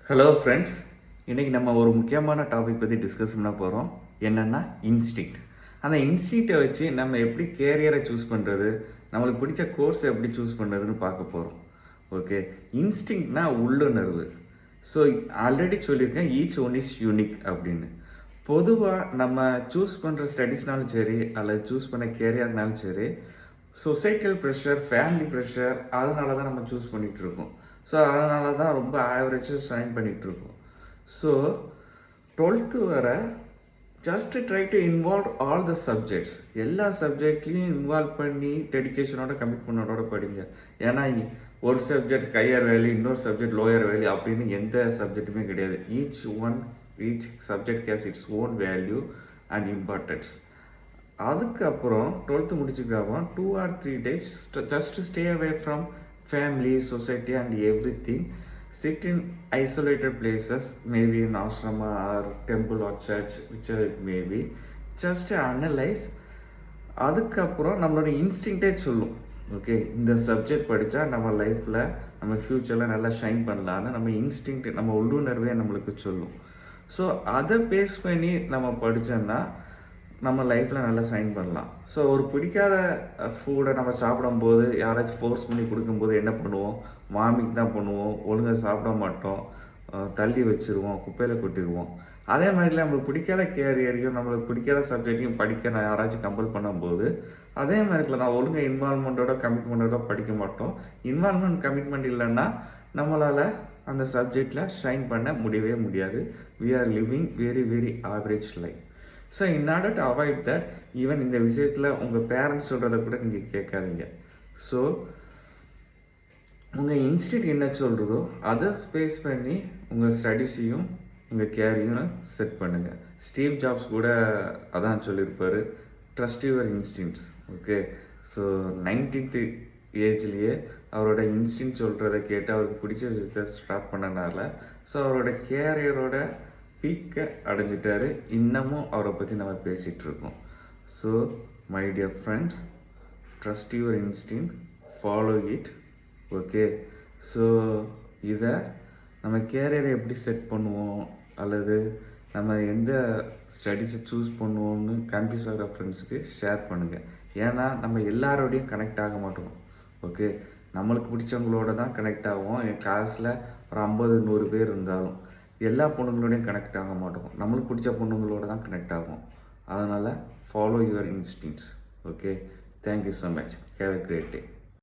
Hello friends, இன்றைக்கி நம்ம ஒரு முக்கியமான டாபிக் பற்றி டிஸ்கஸ் பண்ண போகிறோம். என்னென்னா இன்ஸ்டிங்க்ட். அந்த இன்ஸ்டிங்க்டை வச்சு நம்ம எப்படி கேரியரை சூஸ் பண்ணுறது, நம்மளுக்கு பிடிச்ச கோர்ஸை எப்படி சூஸ் பண்ணுறதுன்னு பார்க்க போகிறோம். ஓகே, இன்ஸ்டிங்க்ட்னா உள்ளுணர்வு. ஸோ ஆல்ரெடி சொல்லியிருக்கேன், ஈச் ஒன் இஸ் யூனிக் அப்படின்னு. பொதுவாக நம்ம சூஸ் பண்ணுற ஸ்டடீஸ்னாலும் சரி, அல்லது சூஸ் பண்ண கேரியர்னாலும் சரி, சொசைட்டல் ப்ரெஷர், ஃபேமிலி ப்ரெஷர், அதனால தான் நம்ம சூஸ் பண்ணிகிட்ருக்கோம். ஸோ அதனால தான் ரொம்ப ஆவரேஜாக ஷைன் பண்ணிகிட்ருக்கோம். ஸோ 12th வர just try to involve all the subjects. எல்லா சப்ஜெக்ட்லேயும் இன்வால்வ் பண்ணி டெடிக்கேஷனோட கமிட்மெண்டோட படிங்க. ஏன்னா ஒரு சப்ஜெக்ட் ஹையர் வேல்யூ, இன்னொரு சப்ஜெக்ட் லோயர் வேல்யூ அப்படின்னு எந்த சப்ஜெக்ட்டுமே கிடையாது. Each subject has its own value and importance. அதுக்கப்புறம் 12th முடிச்சுக்காமல் 2 or 3 days just stay away from family, society and everything. Sit in isolated places, maybe in ashrama or temple or church, whichever it may be. Just analyze. அதுக்கப்புறம் நம்மளோட இன்ஸ்டிங்க்டே சொல்லும், okay இந்த subject படித்தா நம்ம லைஃப்பில் நம்ம ஃப்யூச்சரில் நல்லா ஷைன் பண்ணலான்னு நம்ம இன்ஸ்டிங்க்ட், நம்ம உள்ளுணர்வே நம்மளுக்கு சொல்லும். ஸோ அதை பேஸ் பண்ணி நம்ம படித்தோம்னா நம்ம லைஃப்பில் நல்லா ஷைன் பண்ணலாம். ஸோ ஒரு பிடிக்காத ஃபுட்டை நம்ம சாப்பிடும்போது யாராச்சும் ஃபோர்ஸ் பண்ணி கொடுக்கும்போது என்ன பண்ணுவோம்? வாமிட் தான் பண்ணுவோம், ஒழுங்காக சாப்பிட மாட்டோம், தள்ளி வச்சுருவோம், குப்பையில் கொட்டிடுவோம். அதே மாதிரிலாம் நம்மளுக்கு பிடிக்காத கேரியரையும் நம்மளுக்கு பிடிக்காத சப்ஜெக்டையும் படிக்க நான் யாராச்சும் கம்பல் பண்ணும்போது அதே மாதிரில நான் ஒழுங்காக இன்வால்மெண்ட்டோட கமிட்மெண்ட்டோட படிக்க மாட்டோம். இன்வால்மெண்ட் கமிட்மெண்ட் இல்லைன்னா நம்மளால் அந்த சப்ஜெக்டில் ஷைன் பண்ண முடியவே முடியாது. We are living very very average life. So in order to avoid that, even இந்த விஷயத்தில் உங்கள் பேரண்ட்ஸ் சொல்கிறத கூட நீங்கள் கேட்காதீங்க. ஸோ உங்கள் இன்ஸ்டியூட் என்ன சொல்கிறதோ அதை ஸ்பேஸ் பண்ணி உங்கள் ஸ்டடீஸையும் உங்கள் கேரியரும் செட் பண்ணுங்கள். ஸ்டீவ் ஜாப்ஸ் கூட அதான் சொல்லியிருப்பார், trust your instincts. Okay, so 19th ஏஜ்லேயே அவரோட இன்ஸ்டிங்க்ட் சொல்கிறத கேட்டு அவருக்கு பிடிச்ச விஷயத்தை ஸ்டார்ட் பண்ணனால ஸோ அவரோட கேரியரோட பீக்கை அடைஞ்சிட்டாரு. இன்னமும் அவரை பற்றி நம்ம பேசிகிட்ருக்கோம். So my dear friends, trust your instinct, follow it. Okay, so இதை நம்ம கேரியரை எப்படி செட் பண்ணுவோம் அல்லது நம்ம எந்த ஸ்டடீஸை சூஸ் பண்ணுவோம்னு கன்ஃபியூஸ் ஆகிற ஃப்ரெண்ட்ஸுக்கு ஷேர் பண்ணுங்கள். ஏன்னா நம்ம எல்லாரோடையும் கனெக்ட் ஆக மாட்டோம். ஓகே, நம்மளுக்கு பிடிச்சவங்களோட தான் கனெக்ட் ஆகும். என் கிளாஸில் ஒரு 50-100 பேர் இருந்தாலும் எல்லா பொண்ணுங்களோடையும் கனெக்ட் ஆக மாட்டோம். நம்மளுக்கு பிடிச்ச பொண்ணுங்களோட தான் கனெக்ட் ஆகும். அதனால் follow your instincts. Okay, thank you so much. Have a great day.